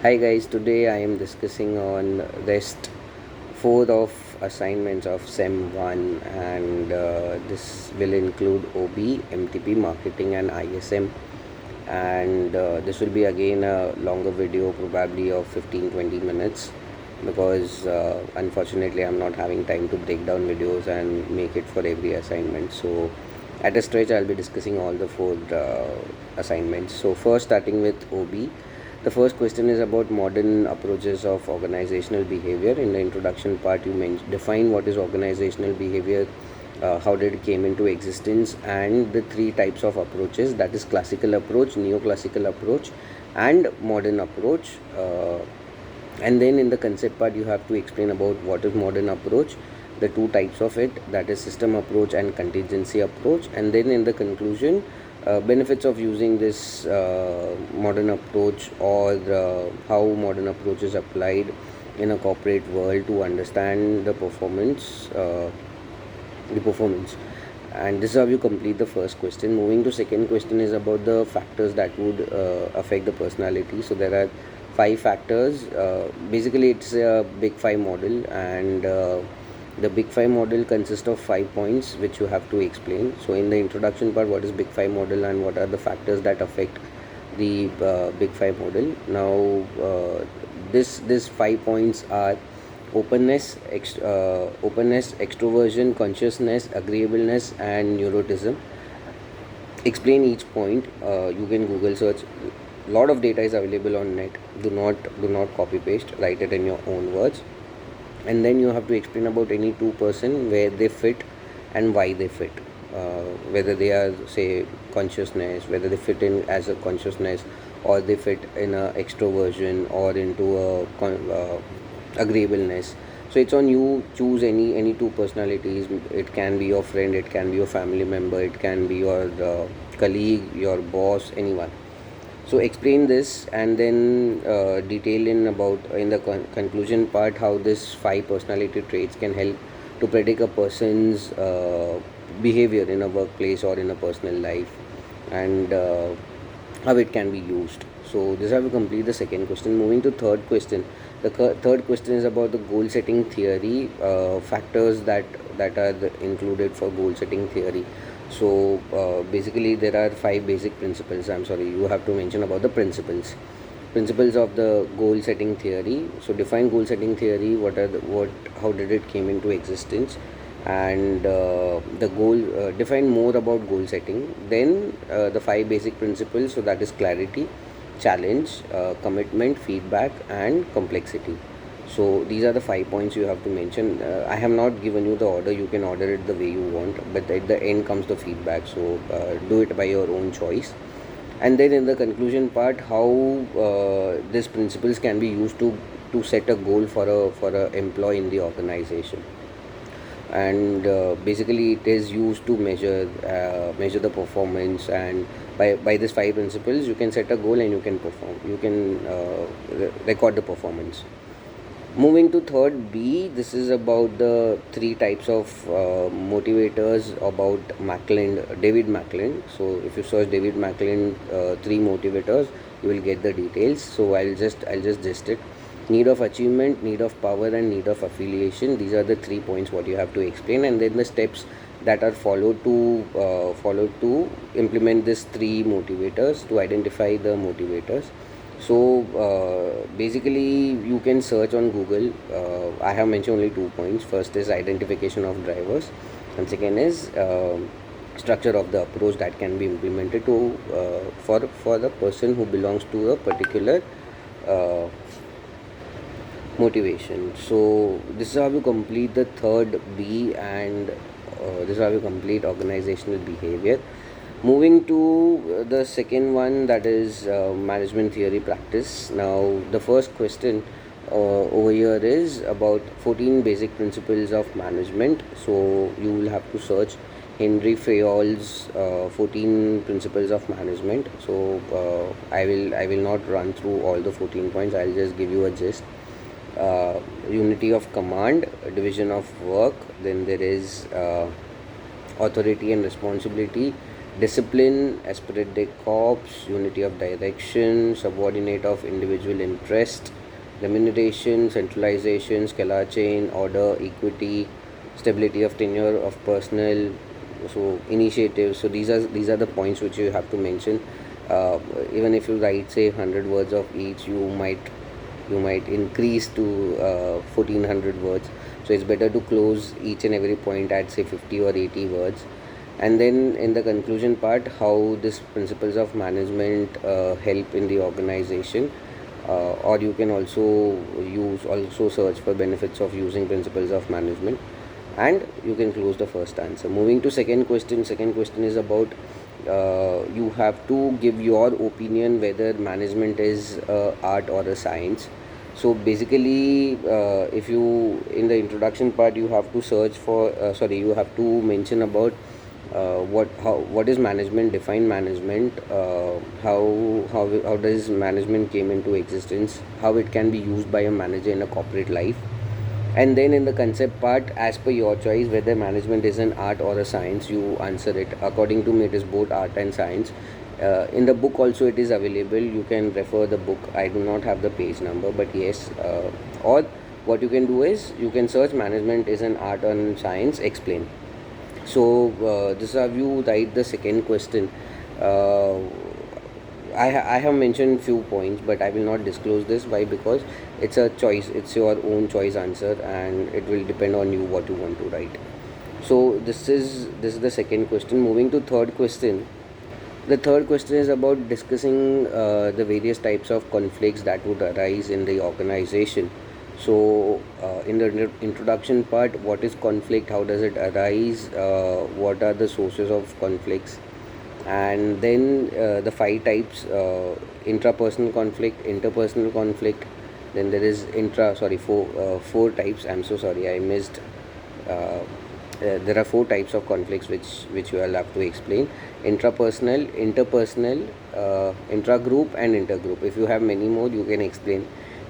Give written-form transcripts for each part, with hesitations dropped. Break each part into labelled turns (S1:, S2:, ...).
S1: Hi guys, today I am discussing on rest 4 of assignments of SEM 1 and this will include OB, MTP, marketing and ISM, and this will be again a longer video, probably of 15-20 minutes, because unfortunately I'm not having time to break down videos and make it for every assignment. So at a stretch I'll be discussing all the 4 assignments. So first, starting with OB, the first question is about modern approaches of organizational behavior. In the introduction part, you define what is organizational behavior, how did it came into existence, and the three types of approaches, that is classical approach, neoclassical approach, and modern approach. And then in the concept part, you have to explain about what is modern approach, the two types of it, that is system approach and contingency approach, and then in the conclusion, benefits of using this modern approach, or how modern approach is applied in a corporate world to understand the performance. And this is how you complete the first question. Moving to second question is about the factors that would affect the personality. So there are 5 factors. Basically it's a big five model, and the big five model consists of 5 points which you have to explain. So in the introduction part, what is big five model and what are the factors that affect the big five model. Now this 5 points are openness, extroversion, consciousness, agreeableness, and neuroticism. Explain each point. You can Google search. Lot of data is available on net. Do not copy paste. Write it in your own words, and then you have to explain about any two-person, where they fit and why they fit. Whether they are, say, consciousness, whether they fit in as a consciousness, or they fit in a extroversion, or into a agreeableness. So it's on you. Choose any two personalities. It can be your friend, it can be your family member, it can be your colleague, your boss, anyone. So explain this, and then detail in the conclusion part how this 5 personality traits can help to predict a person's behavior in a workplace or in a personal life, and how it can be used. So this is how we complete the second question. Moving to third question. The third question is about the goal setting theory, factors that are included for goal setting theory. So basically there are 5 basic principles. I'm sorry, you have to mention about the principles of the goal setting theory. So define goal setting theory. What how did it came into existence, and the goal, define more about goal setting. Then the 5 basic principles, so that is clarity, challenge, commitment, feedback, and complexity. So these are the 5 points you have to mention. I have not given you the order. You can order it the way you want, but at the end comes the feedback. So do it by your own choice. And then in the conclusion part, how these principles can be used to set a goal for a employee in the organization. And basically it is used to measure the performance, and by these 5 principles you can set a goal and you can perform, you can record the performance. Moving to third B, this is about the three types of motivators about David Macklin. So if you search David Macklin, three motivators, you will get the details. So I'll just gist it. Need of achievement, need of power, and need of affiliation. These are the 3 points what you have to explain, and then the steps that are followed to implement these three motivators, to identify the motivators. So basically you can search on Google. I have mentioned only 2 points. First is identification of drivers, and second is structure of the approach that can be implemented to for the person who belongs to a particular uh, motivation. So this is how you complete the third B, and this is how you complete organizational behavior. Moving to the second one, that is management theory practice. Now, the first question over here is about 14 basic principles of management. So, you will have to search Henry Fayol's 14 principles of management. So, I will not run through all the 14 points. I'll just give you a gist. Unity of command, division of work, then there is authority and responsibility, discipline, esprit de corps, unity of direction, subordinate of individual interest, remuneration, centralization, scalar chain, order, equity, stability of tenure of personnel, so initiatives. So these are the points which you have to mention. Even if you write say 100 words of each, you might increase to 1400 words. So it's better to close each and every point at say 50 or 80 words. And then in the conclusion part, how these principles of management help in the organization, or you can also search for benefits of using principles of management, and you can close the first answer. Moving to second question is about, you have to give your opinion whether management is art or a science. So basically, if you in the introduction part, you have to search for you have to mention about what is management, define management, how does management came into existence, how it can be used by a manager in a corporate life. And then in the concept part, as per your choice, whether management is an art or a science, you answer it. According to me, it is both art and science. In the book also it is available. You can refer the book. I do not have the page number, but yes. Or what you can do is you can search management is an art and science. Explain. So this is how you write the second question. Uh, I have mentioned few points, but I will not disclose this. Why? Because it's a choice. It's your own choice answer, and it will depend on you what you want to write. So this is the second question. Moving to third question. The third question is about discussing the various types of conflicts that would arise in the organization. So, in the introduction part, what is conflict? How does it arise? What are the sources of conflicts? And then the five types: intrapersonal conflict, interpersonal conflict. Then there is four types. I'm so sorry, I missed. There are four types of conflicts which you will have to explain: intrapersonal, interpersonal, intragroup, and intergroup. If you have many more, you can explain.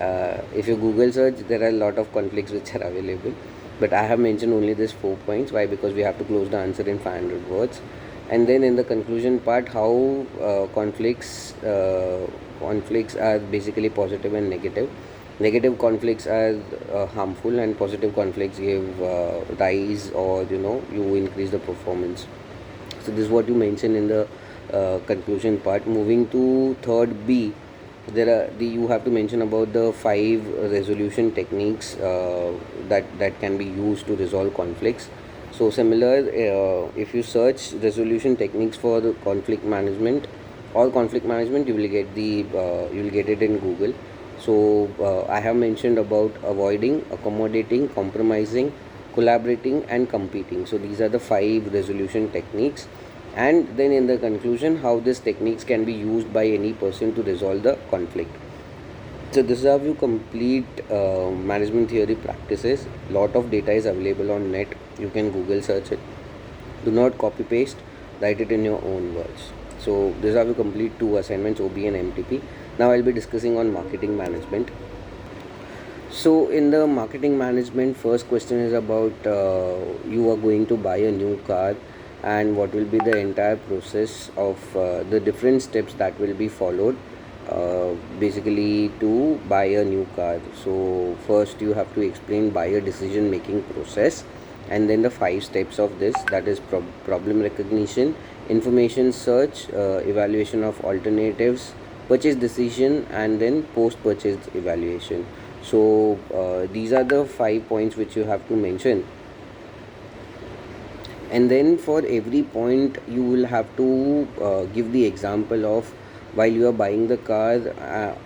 S1: If you Google search, there are a lot of conflicts which are available, but I have mentioned only these 4 points. Why? Because we have to close the answer in 500 words. And then in the conclusion part, how conflicts are basically positive and negative. Negative conflicts are harmful, and positive conflicts give rise, or you increase the performance. So this is what you mention in the conclusion part. Moving to third B, you have to mention about the five resolution techniques that can be used to resolve conflicts. So similar, if you search resolution techniques for the conflict management or conflict management, you will get it in Google. So I have mentioned about avoiding, accommodating, compromising, collaborating, and competing. So these are the five resolution techniques. And then in the conclusion, how these techniques can be used by any person to resolve the conflict. So this is how you complete management theory practices. Lot of data is available on net. You can Google search it. Do not copy paste. Write it in your own words. So this is how you complete two assignments, OB and MTP. Now I'll be discussing on marketing management. So in the marketing management, first question is about, you are going to buy a new car, and what will be the entire process of the different steps that will be followed basically to buy a new car. So first you have to explain buyer decision making process, and then the 5 steps of this, that is problem recognition, information search, evaluation of alternatives, purchase decision, and then post purchase evaluation. So these are the 5 points which you have to mention. And then for every point you will have to give the example of, while you are buying the car,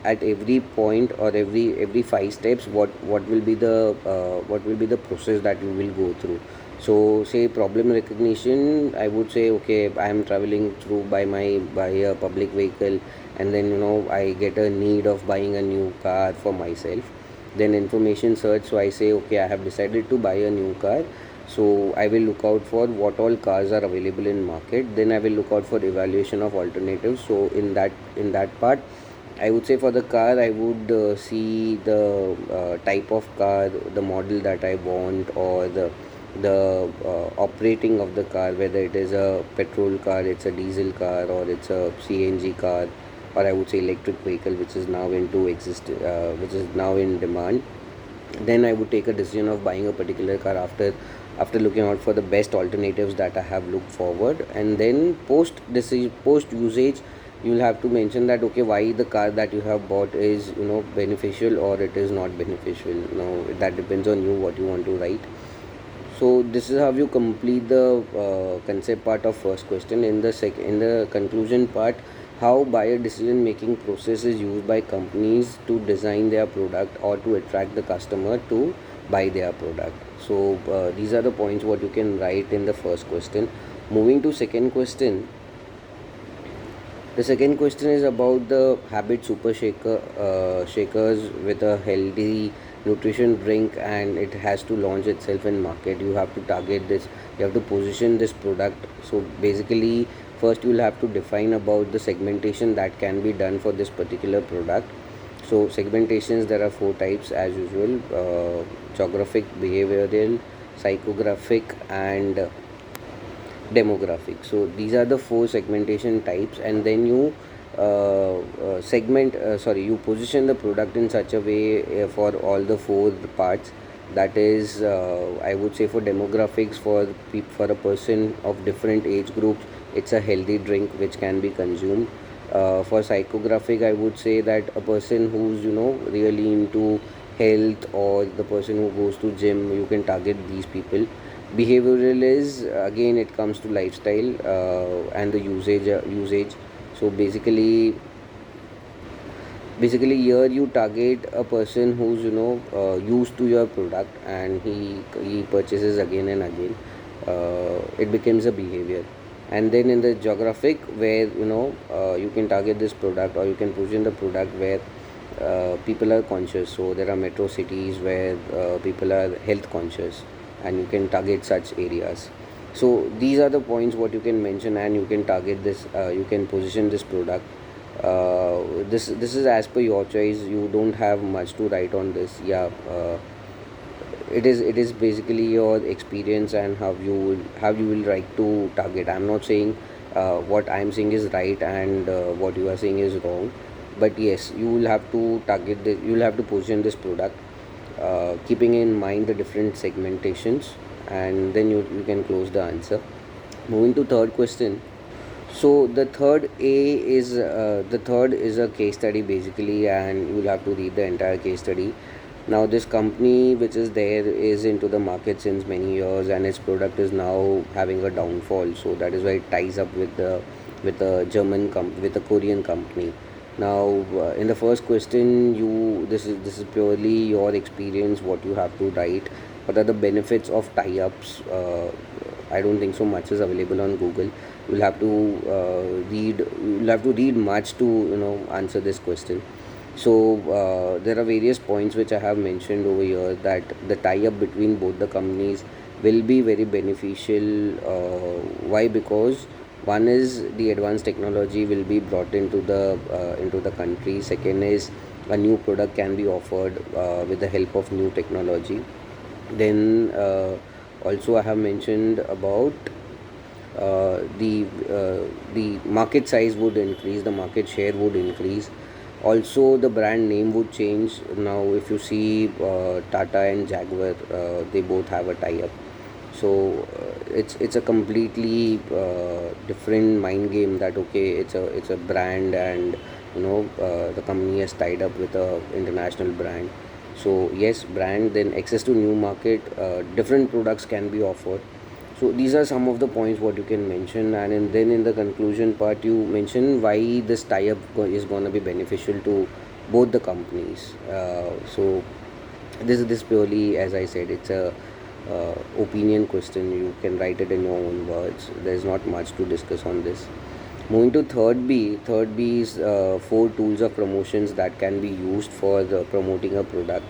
S1: at every point or every 5 steps, what will be the process that you will go through. So say problem recognition, I would say, okay, I am traveling through by a public vehicle, and then I get a need of buying a new car for myself. Then information search, so I say, okay, I have decided to buy a new car, so I will look out for what all cars are available in market. Then I will look out for evaluation of alternatives. So in that part, I would say for the car, I would see the type of car, the model that I want, or the operating of the car, whether it is a petrol car, it's a diesel car, or it's a CNG car, or I would say electric vehicle, which is now which is now in demand. Then I would take a decision of buying a particular car after looking out for the best alternatives that I have looked forward. And then post usage, you'll have to mention that okay, why the car that you have bought is beneficial or it is not beneficial. Now that depends on you what you want to write. So this is how you complete the concept part of first question. In the conclusion part, how buyer decision making process is used by companies to design their product or to attract the customer to buy their product. So these are the points what you can write in the first question. Moving to second question. The second question is about the habit super shakers with a healthy nutrition drink, and it has to launch itself in market. You have to target this. You have to position this product. So basically, first you will have to define about the segmentation that can be done for this particular product. So segmentations, there are four types as usual: geographic, behavioral, psychographic, and demographic. So these are the four segmentation types, and then you you position the product in such a way for all the four parts. That is, I would say for demographics, for a person of different age groups, it's a healthy drink which can be consumed. For psychographic, I would say that a person who's really into health, or the person who goes to gym, you can target these people. Behavioral is again, it comes to lifestyle and the usage. So basically here you target a person who's used to your product, and he purchases again and again. It becomes a behavior. And then in the geographic, where you can target this product, or you can position the product where people are conscious. So there are metro cities where people are health conscious, and you can target such areas. So these are the points what you can mention, and you can target this, you can position this product. This is as per your choice. You don't have much to write on this. Yeah, it is basically your experience and how you will write to target. I'm not saying what I'm saying is right, and what you are saying is wrong. But yes, you will have to target this, you will have to position this product, keeping in mind the different segmentations, and then you can close the answer. Moving to third question. So the third is a case study basically, and you will have to read the entire case study. Now this company which is there is into the market since many years, and its product is now having a downfall. So that is why it ties up with a with a Korean company. Now in the first question, you this is purely your experience, what you have to write. What are the benefits of tie-ups? I don't think so much is available on Google. You'll have to read much to answer this question. So there are various points which I have mentioned over here, that the tie-up between both the companies will be very beneficial. Why? Because one is the advanced technology will be brought into the country. Second is a new product can be offered with the help of new technology. Then also I have mentioned about the market size would increase, the market share would increase. Also the brand name would change. Now if you see Tata and Jaguar, they both have a tie up. So it's a completely different mind game, that okay, it's a brand, and the company has tied up with a international brand. So yes, brand, then access to new market, different products can be offered. So these are some of the points what you can mention. And then in the conclusion part, you mention why this tie-up is going to be beneficial to both the companies. So this purely, as I said, it's a opinion question. You can write it in your own words. There's not much to discuss on this. Moving to third B is four tools of promotions that can be used for promoting a product.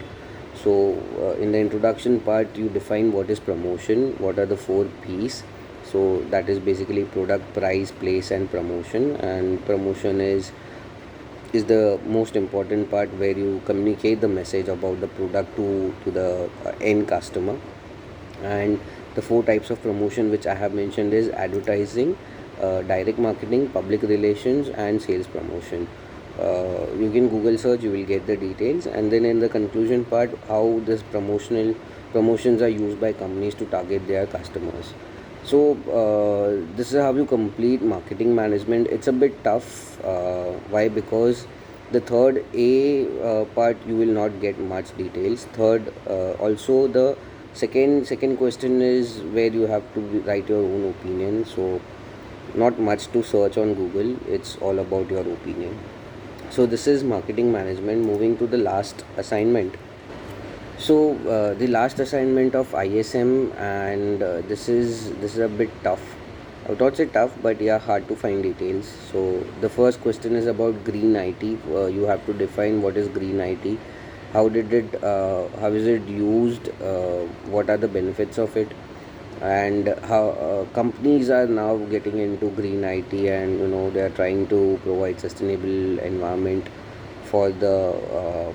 S1: So in the introduction part, you define what is promotion, what are the four P's. So that is basically product, price, place, and promotion. And promotion is the most important part, where you communicate the message about the product to the end customer. And The four types of promotion which I have mentioned is advertising, direct marketing, public relations, and sales promotion. You can Google search, you will get the details. And then in the conclusion part, how this promotions are used by companies to target their customers. So this is how you complete marketing management. It's a bit tough. Why? Because the third A part you will not get much details. Third, also the second question is where you have to write your own opinion. So not much to search on Google. It's all about your opinion. So this is marketing management. Moving to the last assignment. So the last assignment of ISM, and this is a bit tough. I would not say tough, but yeah, hard to find details. So the first question is about green IT. You have to define what is green IT, how is it used, what are the benefits of it, and how companies are now getting into green IT, and they are trying to provide sustainable environment for the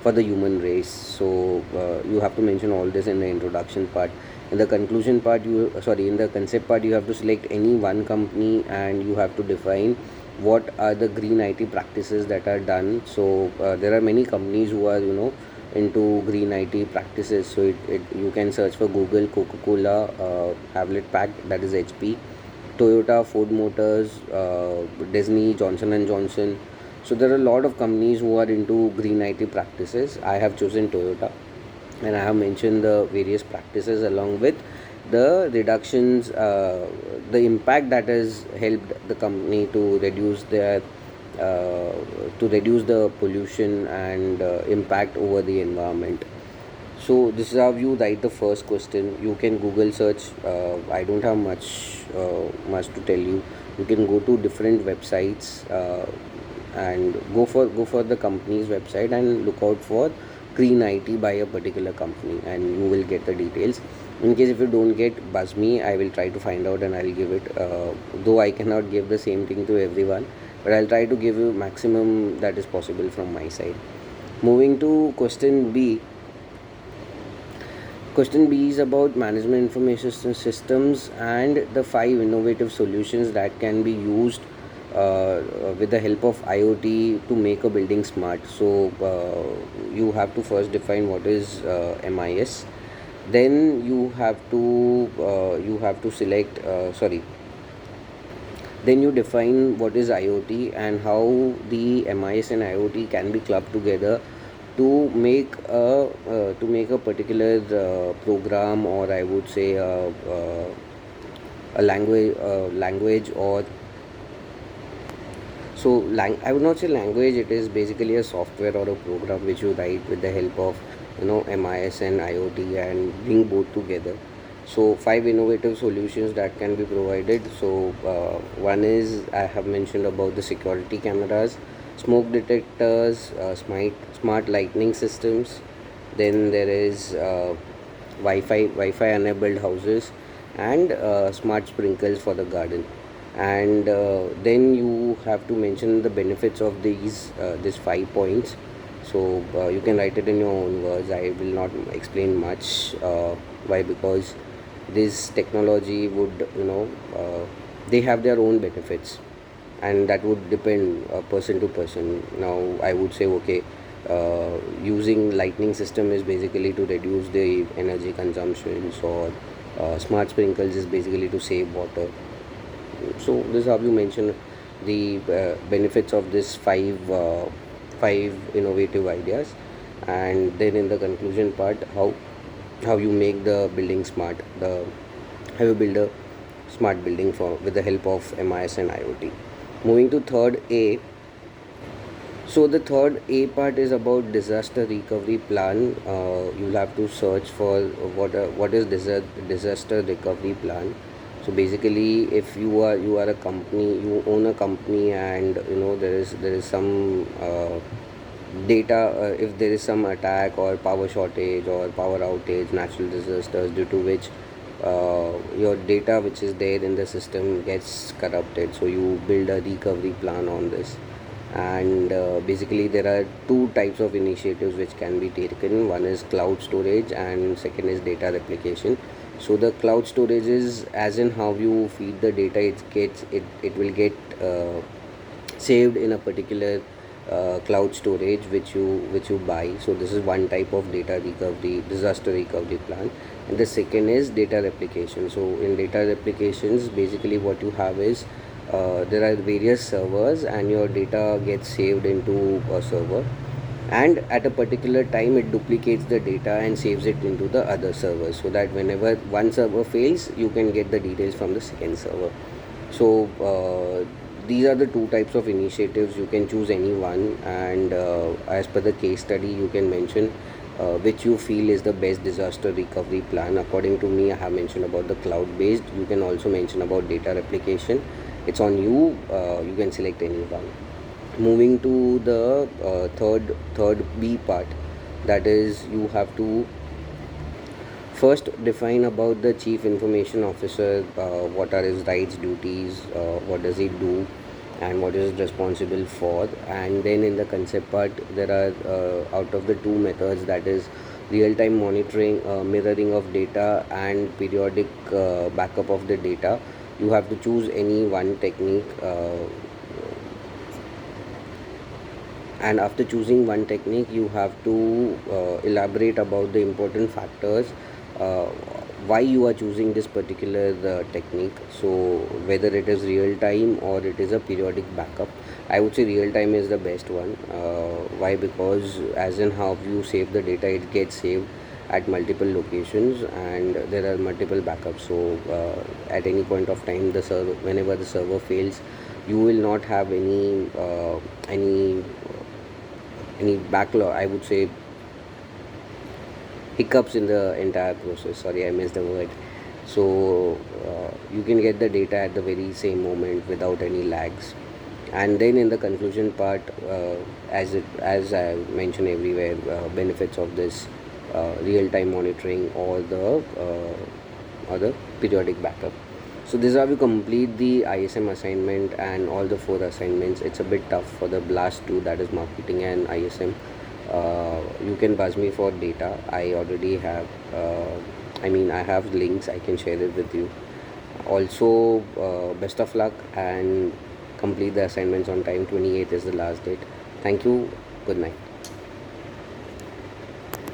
S1: human race. So you have to mention all this in the introduction part. In the conclusion part, in the concept part, you have to select any one company and you have to define what are the green IT practices that are done. So there are many companies who are into green IT practices. So you can search for Google, Coca-Cola, Hewlett Packard, that is HP, Toyota, Ford Motors, Disney, Johnson and Johnson. So there are a lot of companies who are into green IT practices. I have chosen Toyota, and I have mentioned the various practices along with the reductions, the impact that has helped the company to reduce the pollution and impact over the environment. So this is how you write the first question. You can Google search. I don't have much to tell you. You can go to different websites and go for the company's website and look out for green IT by a particular company, and you will get the details. In case if you don't get, buzz me. I will try to find out and I'll give it. Though I cannot give the same thing to everyone, but I'll try to give you maximum that is possible from my side. Moving to question B. Question B is about management information systems and the 5 innovative solutions that can be used with the help of IoT to make a building smart. So you have to first define what is MIS. Then you have to select. Then you define what is IoT and how the MIS and IoT can be clubbed together to make a particular program, or I would say a language, or so I would not say language. It is basically a software or a program which you write with the help of MIS and IoT and bring both together. So 5 innovative solutions that can be provided. So one is, I have mentioned about the security cameras, smoke detectors, smart lighting systems. Then there is Wi-Fi enabled houses, and smart sprinkles for the garden. And then you have to mention the benefits of these 5 points. So you can write it in your own words. I will not explain much. Why? Because this technology would they have their own benefits, and that would depend person to person. Now I would say, okay, using lightning system is basically to reduce the energy consumptions, or smart sprinkles is basically to save water. So this is how you mention the benefits of this five innovative ideas. And then in the conclusion part, how you make the building smart, the how you build a smart building for with the help of MIS and IoT. Moving to third A. So the third A part is about disaster recovery plan. You'll have to search for what is disaster recovery plan. So basically, if you are a company, you own a company, and there is some data, if there is some attack or power shortage or power outage, natural disasters, due to which your data which is there in the system gets corrupted. So you build a recovery plan on this. And basically there are two types of initiatives which can be taken. One is cloud storage and second is data replication. So the cloud storage is as in how you feed the data, it will get saved in a particular cloud storage which you buy. So this is one type of data recovery, disaster recovery plan. And the second is data replication. So in data replications, basically what you have is there are various servers and your data gets saved into a server, and at a particular time it duplicates the data and saves it into the other servers, so that whenever one server fails you can get the details from the second server. So these are the two types of initiatives. You can choose any one, and as per the case study you can mention which you feel is the best disaster recovery plan. According to me, I have mentioned about the cloud based. You can also mention about data replication. It's on you. You can select any one. Moving to the third B part, that is you have to first define about the chief information officer, what are his rights, duties, what does he do, and what is responsible for. And then in the concept part, there are out of the two methods, that is real time monitoring, mirroring of data, and periodic backup of the data. You have to choose any one technique, and after choosing one technique you have to elaborate about the important factors, uh, why you are choosing this particular technique. So whether it is real time or it is a periodic backup, I would say real time is the best one. Why? Because as in how you save the data, it gets saved at multiple locations and there are multiple backups. So at any point of time, the server, whenever the server fails, you will not have any backlog, I would say, hiccups in the entire process. Sorry, I missed the word. So you can get the data at the very same moment without any lags. And then in the conclusion part, as I mentioned everywhere, benefits of this real time monitoring or the periodic backup. So this is how you complete the ISM assignment and all the four assignments. It's a bit tough for the last two, that is marketing and ISM. You can buzz me for data. I already have. I have links. I can share it with you. Also, best of luck and complete the assignments on time. 28th is the last date. Thank you. Good night.